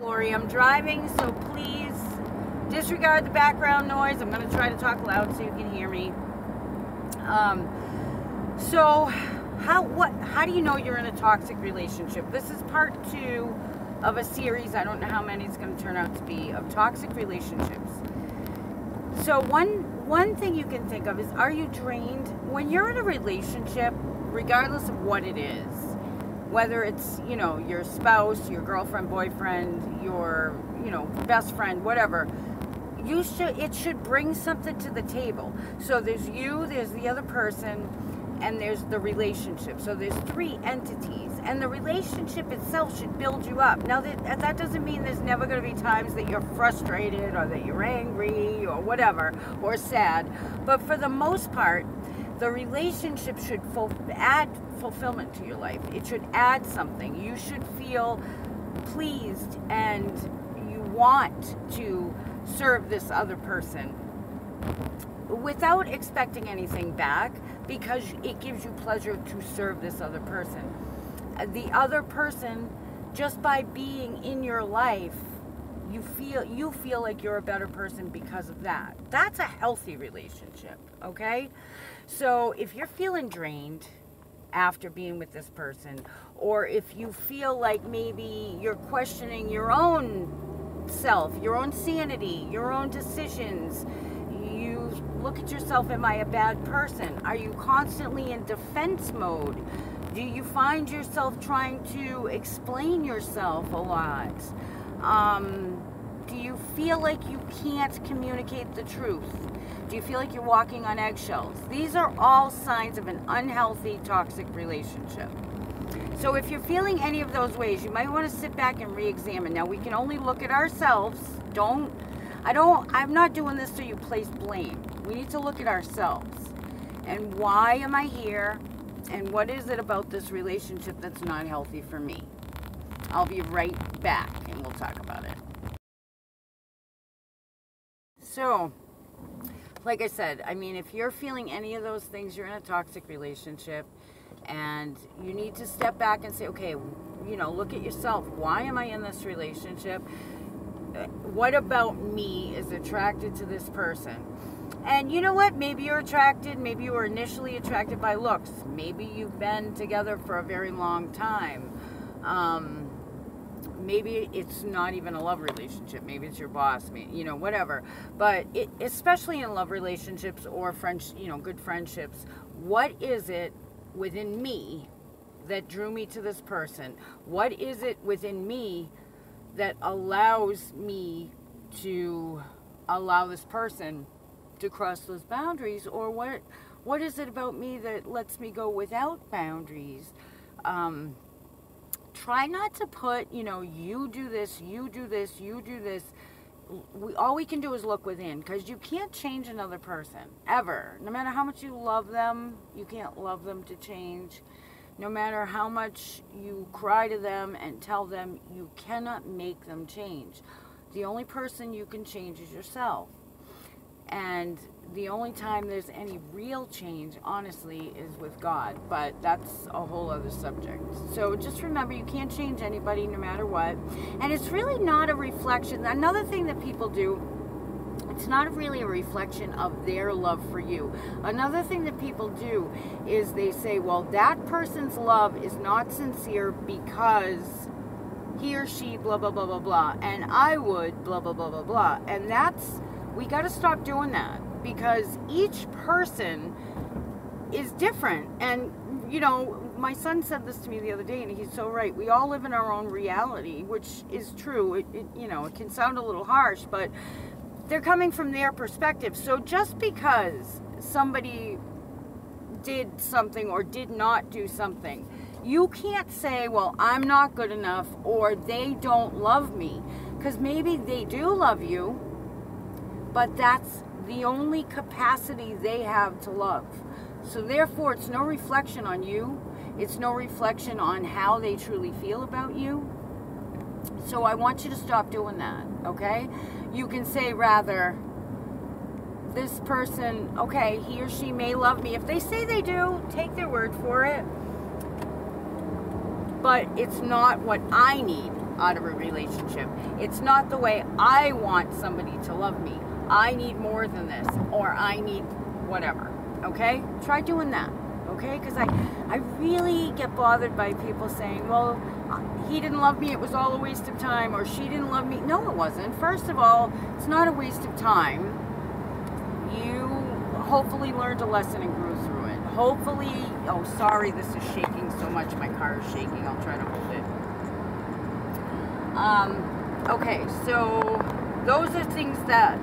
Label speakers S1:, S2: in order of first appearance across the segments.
S1: Lori, I'm driving, so please disregard the background noise. I'm going to try to talk loud so you can hear me. So how do you know you're in a toxic relationship? This is part 2 of a series, I don't know how many it's going to turn out to be, of toxic relationships. So one thing you can think of is, are you drained? When you're in a relationship, regardless of what it is, whether it's, your spouse, your girlfriend, boyfriend, your, best friend, whatever, it should bring something to the table. So there's you, there's the other person, and there's the relationship. So there's 3 entities, and the relationship itself should build you up. Now that doesn't mean there's never going to be times that you're frustrated or that you're angry or whatever, or sad. But for the most part, the relationship should add fulfillment to your life. It should add something. You should feel pleased and you want to serve this other person without expecting anything back, because it gives you pleasure to serve this other person. The other person, just by being in your life, you feel like you're a better person because of that. That's a healthy relationship, okay? So if you're feeling drained after being with this person, or if you feel like maybe you're questioning your own self, your own sanity, your own decisions, you look at yourself, am I a bad person? Are you constantly in defense mode? Do you find yourself trying to explain yourself a lot? Do you feel like you can't communicate the truth? Do you feel like you're walking on eggshells? These are all signs of an unhealthy, toxic relationship. So if you're feeling any of those ways, you might want to sit back and re-examine. Now, we can only look at ourselves. I'm not doing this so you place blame. We need to look at ourselves. And why am I here? And what is it about this relationship that's not healthy for me? I'll be right back and we'll talk about it. So, like I said, if you're feeling any of those things, you're in a toxic relationship, and you need to step back and say, okay, look at yourself. Why am I in this relationship? What about me is attracted to this person? And you know what? Maybe you're attracted, maybe you were initially attracted by looks. Maybe you've been together for a very long time. Maybe it's not even a love relationship. Maybe it's your boss, whatever. But especially in love relationships or good friendships, what is it within me that drew me to this person? What is it within me that allows me to allow this person to cross those boundaries? Or what is it about me that lets me go without boundaries? Try not to put, you do this, you do this, you do this. All we can do is look within, because you can't change another person, ever. No matter how much you love them, you can't love them to change. No matter how much you cry to them and tell them, you cannot make them change. The only person you can change is yourself. And the only time there's any real change, honestly, is with God. But that's a whole other subject. So just remember, you can't change anybody no matter what. And it's really not a reflection. Another thing that people do, it's not really a reflection of their love for you. Another thing that people do is they say, well, that person's love is not sincere because he or she blah, blah, blah, blah, blah. And I would blah, blah, blah, blah, blah. And we got to stop doing that, because each person is different. And, my son said this to me the other day, and he's so right. We all live in our own reality, which is true. It can sound a little harsh, but they're coming from their perspective. So just because somebody did something or did not do something, you can't say, well, I'm not good enough, or they don't love me, because maybe they do love you, but that's the only capacity they have to love. So therefore, it's no reflection on you. It's no reflection on how they truly feel about you. So I want you to stop doing that, okay? You can say, rather, this person, okay, he or she may love me. If they say they do, take their word for it. But it's not what I need out of a relationship. It's not the way I want somebody to love me. I need more than this, or I need whatever, okay? Try doing that, okay? Because I really get bothered by people saying, well, he didn't love me, it was all a waste of time, or she didn't love me. No, it wasn't. First of all, it's not a waste of time. You hopefully learned a lesson and grew through it. Hopefully, oh, sorry, this is shaking so much. My car is shaking. I'll try to hold it. Okay, so those are things that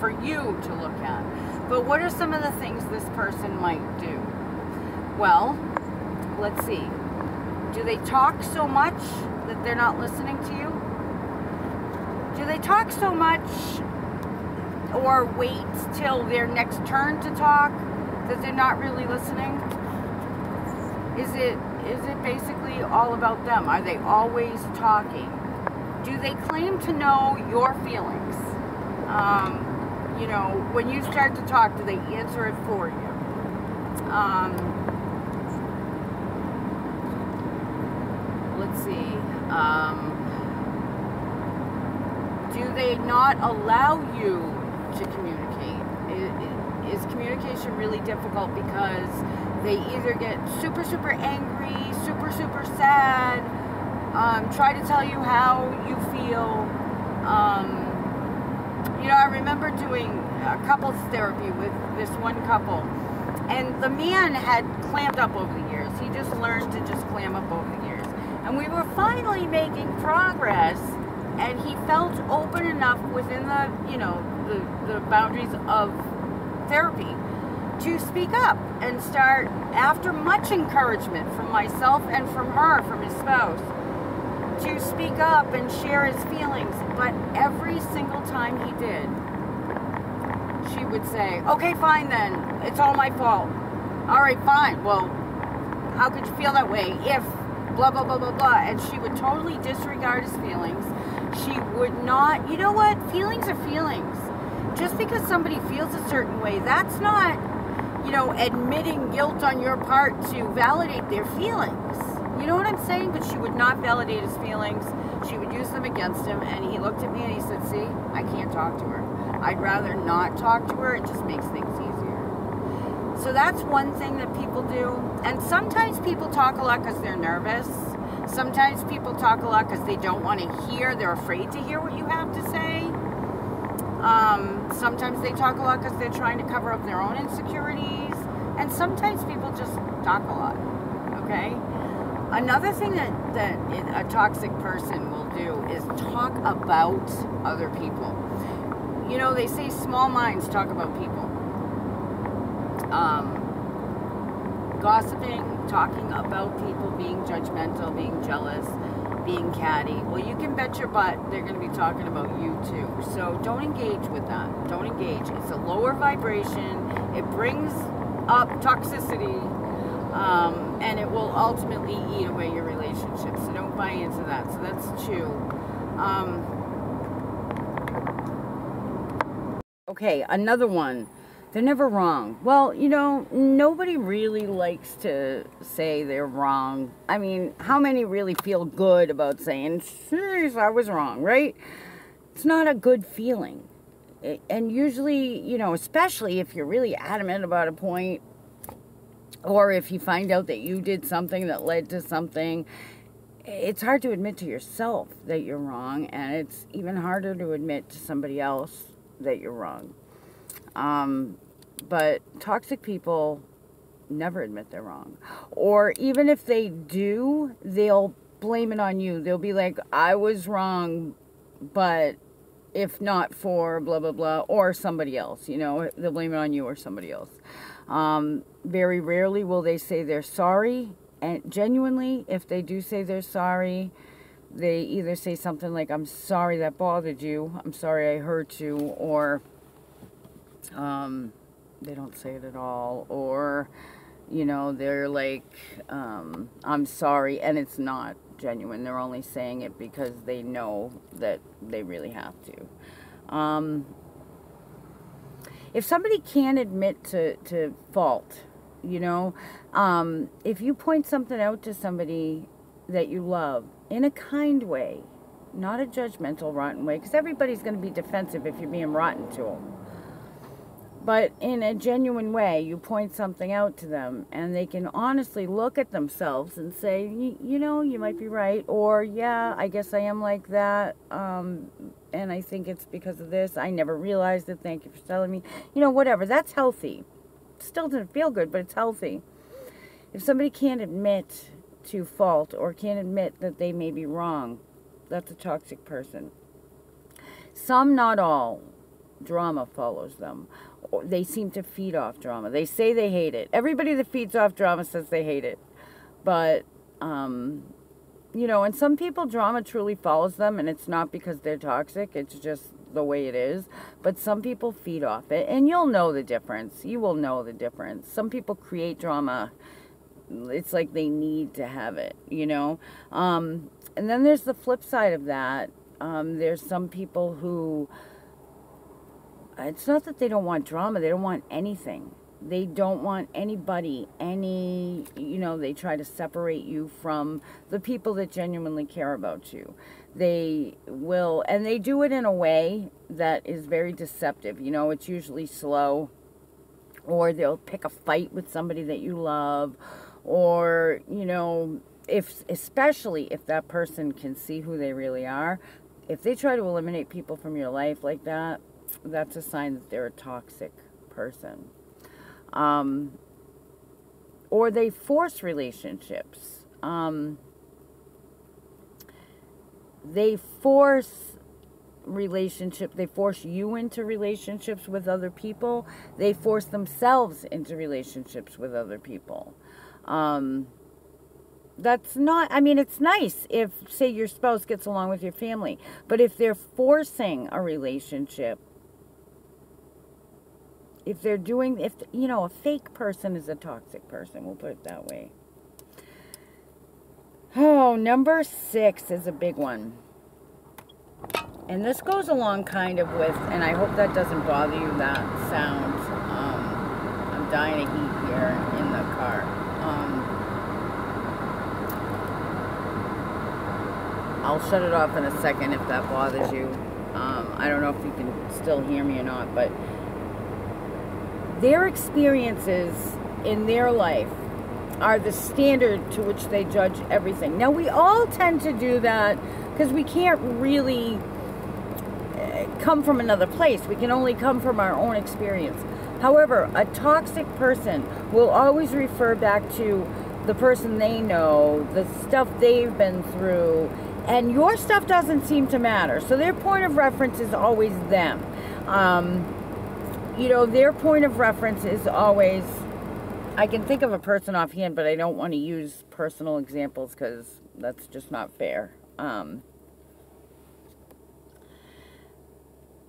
S1: for you to look at. But what are some of the things this person might do? Well, let's see. Do they talk so much that they're not listening to you? Do they talk so much or wait till their next turn to talk that they're not really listening? Is it basically all about them? Are they always talking? Do they claim to know your feelings? You know, when you start to talk, do they answer it for you? Let's see. Do they not allow you to communicate? Is communication really difficult because they either get super, super angry, super, super sad, try to tell you how you feel. You know, I remember doing couples therapy with this one couple, and the man had clammed up over the years. He just learned to just clam up over the years. And we were finally making progress, and he felt open enough within the, you know, the boundaries of therapy to speak up and start, after much encouragement from myself and from her, from his spouse, to speak up and share his feelings. But every single time he did, she would say, okay, fine then, it's all my fault. All right, fine, well, how could you feel that way if blah, blah, blah, blah, blah. And she would totally disregard his feelings. She would not, you know what, feelings are feelings. Just because somebody feels a certain way, that's not, you know, admitting guilt on your part to validate their feelings. You know what I'm saying? But she would not validate his feelings. She would use them against him. And he looked at me and he said, see, I can't talk to her. I'd rather not talk to her. It just makes things easier. So that's one thing that people do. And sometimes people talk a lot because they're nervous. Sometimes people talk a lot because they don't want to hear. They're afraid to hear what you have to say. Sometimes they talk a lot because they're trying to cover up their own insecurities. And sometimes people just talk a lot. Okay? Another thing that a toxic person will do is talk about other people. You know, they say small minds talk about people. Gossiping, talking about people, being judgmental, being jealous, being catty. Well, you can bet your butt they're going to be talking about you too. So don't engage with that. Don't engage. It's a lower vibration. It brings up toxicity. And it will ultimately eat away your relationship. So don't buy into that. So that's 2. Okay, another one. They're never wrong. Well, you know, nobody really likes to say they're wrong. I mean, how many really feel good about saying, seriously, I was wrong, right? It's not a good feeling. And usually, you know, especially if you're really adamant about a point, or if you find out that you did something that led to something, it's hard to admit to yourself that you're wrong, and it's even harder to admit to somebody else that you're wrong. But toxic people never admit they're wrong. Or even if they do, they'll blame it on you. They'll be like, I was wrong, but if not for blah, blah, blah, or somebody else, you know, they'll blame it on you or somebody else. Very rarely will they say they're sorry, and genuinely, if they do say they're sorry, they either say something like, I'm sorry that bothered you, I'm sorry I hurt you, or they don't say it at all, or, you know, they're like, I'm sorry, and it's not genuine. They're only saying it because they know that they really have to. If somebody can't admit to fault, you know, if you point something out to somebody that you love in a kind way, Not a judgmental, rotten way, because everybody's going to be defensive if you're being rotten to them. But in a genuine way, you point something out to them, and they can honestly look at themselves and say, you know, you might be right, or, yeah, I guess I am like that, and I think it's because of this. I never realized it. Thank you for telling me. You know, whatever. That's healthy. Still doesn't feel good, but it's healthy. If somebody can't admit to fault or can't admit that they may be wrong, that's a toxic person. Some, not all, drama follows them. They seem to feed off drama. They say they hate it. Everybody that feeds off drama says they hate it. But, you know, and some people, drama truly follows them, and it's not because they're toxic. It's just the way it is. But some people feed off it, and you'll know the difference. You will know the difference. Some people create drama. It's like they need to have it, you know. And then there's the flip side of that. There's some people who... It's not that they don't want drama. They don't want anything. They don't want anybody, you know, they try to separate you from the people that genuinely care about you. They will, and they do it in a way that is very deceptive. You know, it's usually slow, or they'll pick a fight with somebody that you love, or, you know, especially if that person can see who they really are. If they try to eliminate people from your life like that, that's a sign that they're a toxic person. Or they force relationships. They force you into relationships with other people. They force themselves into relationships with other people. That's not, I mean, it's nice if, say, your spouse gets along with your family. But if they're forcing a relationship, if they're doing, you know, a fake person is a toxic person, we'll put it that way. Oh, number 6 is a big one. And this goes along kind of with, and I hope that doesn't bother you, that sound. I'm dying of heat here in the car. I'll shut it off in a second if that bothers you. I don't know if you can still hear me or not, but their experiences in their life are the standard to which they judge everything. Now, we all tend to do that because we can't really come from another place. We can only come from our own experience. However, a toxic person will always refer back to the person they know, the stuff they've been through, and your stuff doesn't seem to matter. So their point of reference is always them. You know, their point of reference is always, I can think of a person offhand, but I don't want to use personal examples because that's just not fair.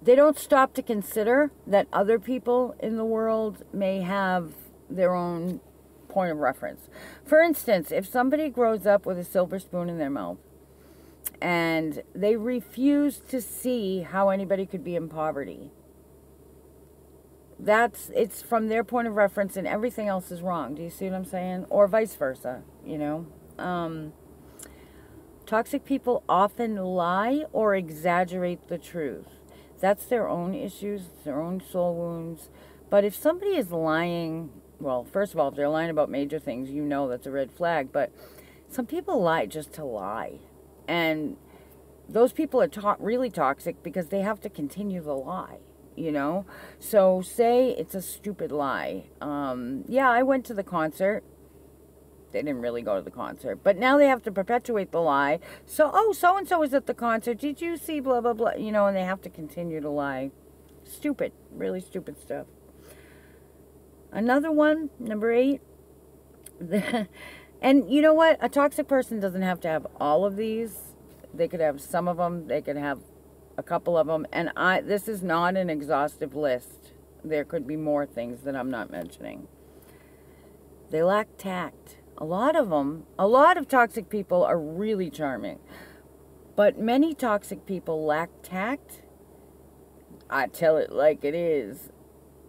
S1: They don't stop to consider that other people in the world may have their own point of reference. For instance, if somebody grows up with a silver spoon in their mouth and they refuse to see how anybody could be in poverty, it's from their point of reference and everything else is wrong. Do you see what I'm saying? Or vice versa, you know. Toxic people often lie or exaggerate the truth. That's their own issues, their own soul wounds. But if somebody is lying, well, first of all, if they're lying about major things, you know that's a red flag. But some people lie just to lie. And those people are really toxic because they have to continue the lie. You know, so say it's a stupid lie. Yeah, I went to the concert. They didn't really go to the concert, but now they have to perpetuate the lie. So, oh, so-and-so was at the concert. Did you see blah, blah, blah? You know, and they have to continue to lie. Stupid, really stupid stuff. Another one, number 8. And you know what? A toxic person doesn't have to have all of these. They could have some of them. They could have a couple of them, and this is not an exhaustive list. There could be more things that I'm not mentioning. They lack tact. A lot of toxic people are really charming, but many toxic people lack tact. I tell it like it is.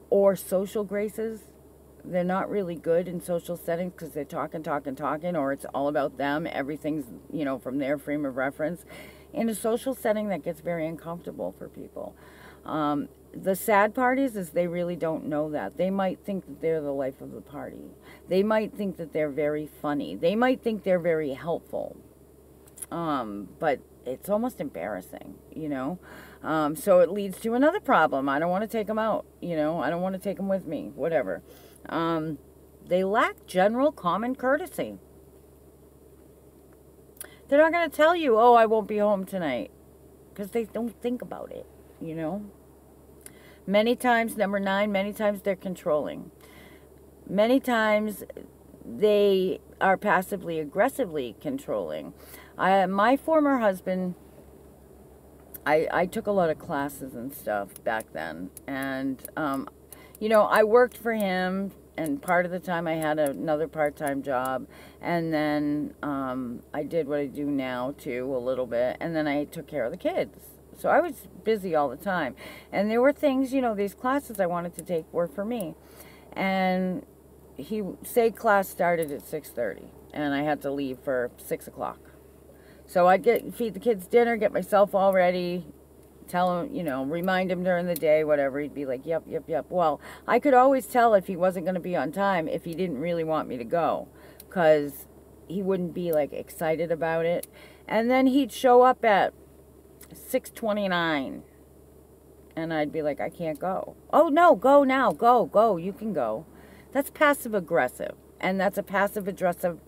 S1: Or social graces. They're not really good in social settings because they're talking, or it's all about them. Everything's, you know, from their frame of reference. in a social setting that gets very uncomfortable for people. The sad part is they really don't know that. They might think that they're the life of the party. They might think that they're very funny. They might think they're very helpful. But it's almost embarrassing, you know. So it leads to another problem. I don't want to take them out, you know. I don't want to take them with me, whatever. They lack general common courtesy. They're not going to tell you, oh, I won't be home tonight, because they don't think about it, you know. Many times, number 9, many times they're controlling. Many times they are passively aggressively controlling. My former husband, I took a lot of classes and stuff back then. And, you know, I worked for him, and part of the time I had another part-time job. And then I did what I do now, too, a little bit. And then I took care of the kids. So I was busy all the time. And there were things, you know, these classes I wanted to take were for me. And say class started at 6:30. And I had to leave for 6 o'clock. So I'd feed the kids dinner, get myself all ready, tell him, you know, remind him during the day, whatever. He'd be like, yep, yep, yep. Well, I could always tell if he wasn't going to be on time if he didn't really want me to go. Because he wouldn't be, like, excited about it. And then he'd show up at 6:29, and I'd be like, I can't go. Oh, no, go now. Go. You can go. That's passive-aggressive, and that's a passive-aggressive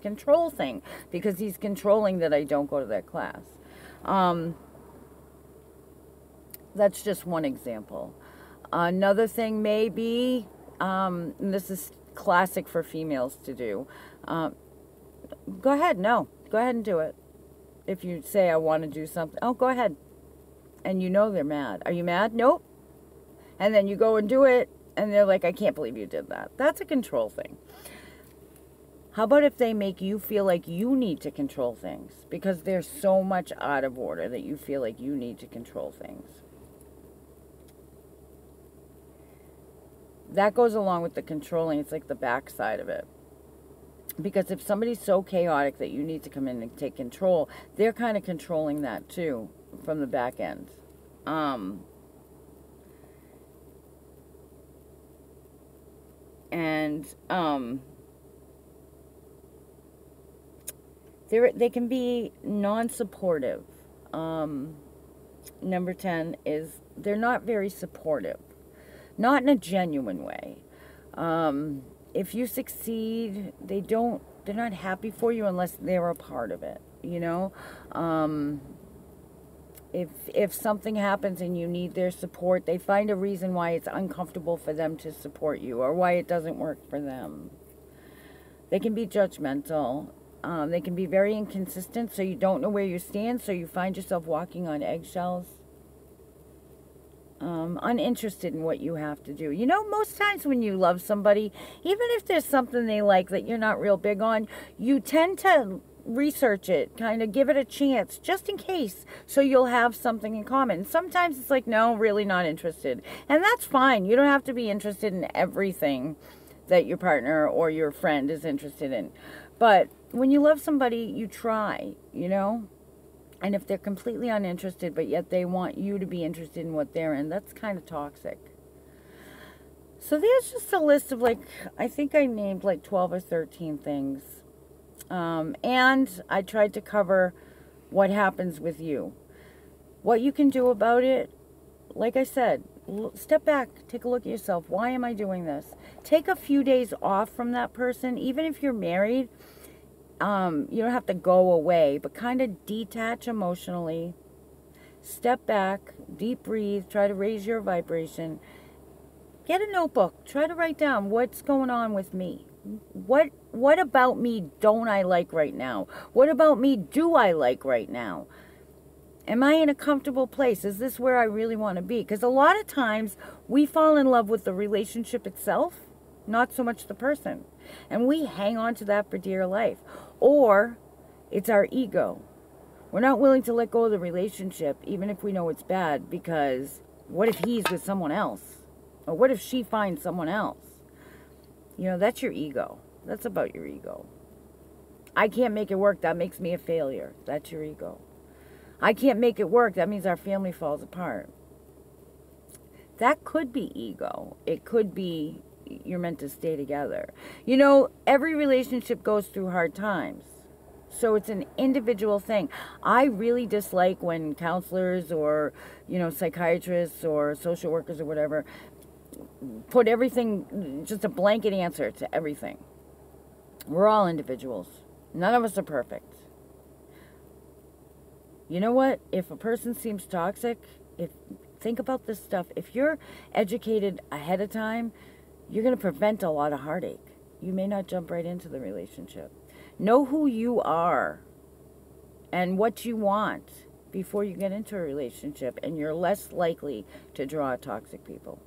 S1: control thing, because he's controlling that I don't go to that class. That's just one example. Another thing may be, and this is classic for females to do, go ahead and do it. If you say, I want to do something, oh, go ahead. And you know they're mad. Are you mad? Nope. And then you go and do it, and they're like, I can't believe you did that. That's a control thing. How about if they make you feel like you need to control things because they're so much out of order that you feel like you need to control things? That goes along with the controlling. It's like the backside of it. Because if somebody's so chaotic that you need to come in and take control, they're kind of controlling that too from the back end. They can be non-supportive. Number 10 is they're not very supportive. Not in a genuine way. If you succeed, they're not happy for you unless they're a part of it, you know? If something happens and you need their support, they find a reason why it's uncomfortable for them to support you or why it doesn't work for them. They can be judgmental. They can be very inconsistent, so you don't know where you stand, so you find yourself walking on eggshells. Uninterested in what you have to do. You know, most times when you love somebody, even if there's something they like that you're not real big on, you tend to research it, kind of give it a chance, just in case, so you'll have something in common. Sometimes it's like, no, really not interested. And that's fine. You don't have to be interested in everything that your partner or your friend is interested in. But when you love somebody, you try, you know? And if they're completely uninterested, but yet they want you to be interested in what they're in, that's kind of toxic. So there's just a list of, like, I think I named like 12 or 13 things. And I tried to cover what happens with you. What you can do about it, like I said, step back, take a look at yourself. Why am I doing this? Take a few days off from that person, even if you're married. You don't have to go away, but kind of detach emotionally. Step back, deep breathe, try to raise your vibration. Get a notebook, try to write down what's going on with me. What about me don't I like right now? What about me do I like right now? Am I in a comfortable place? Is this where I really want to be? Because a lot of times we fall in love with the relationship itself, not so much the person. And we hang on to that for dear life. Or it's our ego. We're not willing to let go of the relationship, even if we know it's bad, because what if he's with someone else? Or what if she finds someone else? You know, that's your ego. That's about your ego. I can't make it work. That makes me a failure. That's your ego. I can't make it work. That means our family falls apart. That could be ego. It could be you're meant to stay together. You know, every relationship goes through hard times. So it's an individual thing. I really dislike when counselors or, you know, psychiatrists or social workers or whatever put everything, just a blanket answer to everything. We're all individuals. None of us are perfect. You know what? If a person seems toxic, think about this stuff. If you're educated ahead of time, you're going to prevent a lot of heartache. You may not jump right into the relationship. Know who you are and what you want before you get into a relationship, and you're less likely to draw toxic people.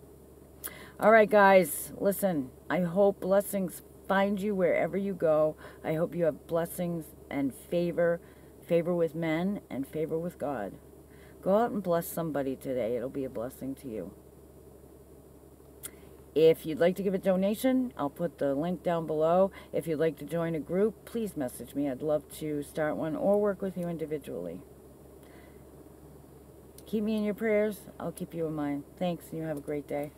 S1: All right, guys, listen, I hope blessings find you wherever you go. I hope you have blessings and favor with men and favor with God. Go out and bless somebody today. It'll be a blessing to you. If you'd like to give a donation, I'll put the link down below. If you'd like to join a group, please message me. I'd love to start one or work with you individually. Keep me in your prayers. I'll keep you in mine. Thanks, and you have a great day.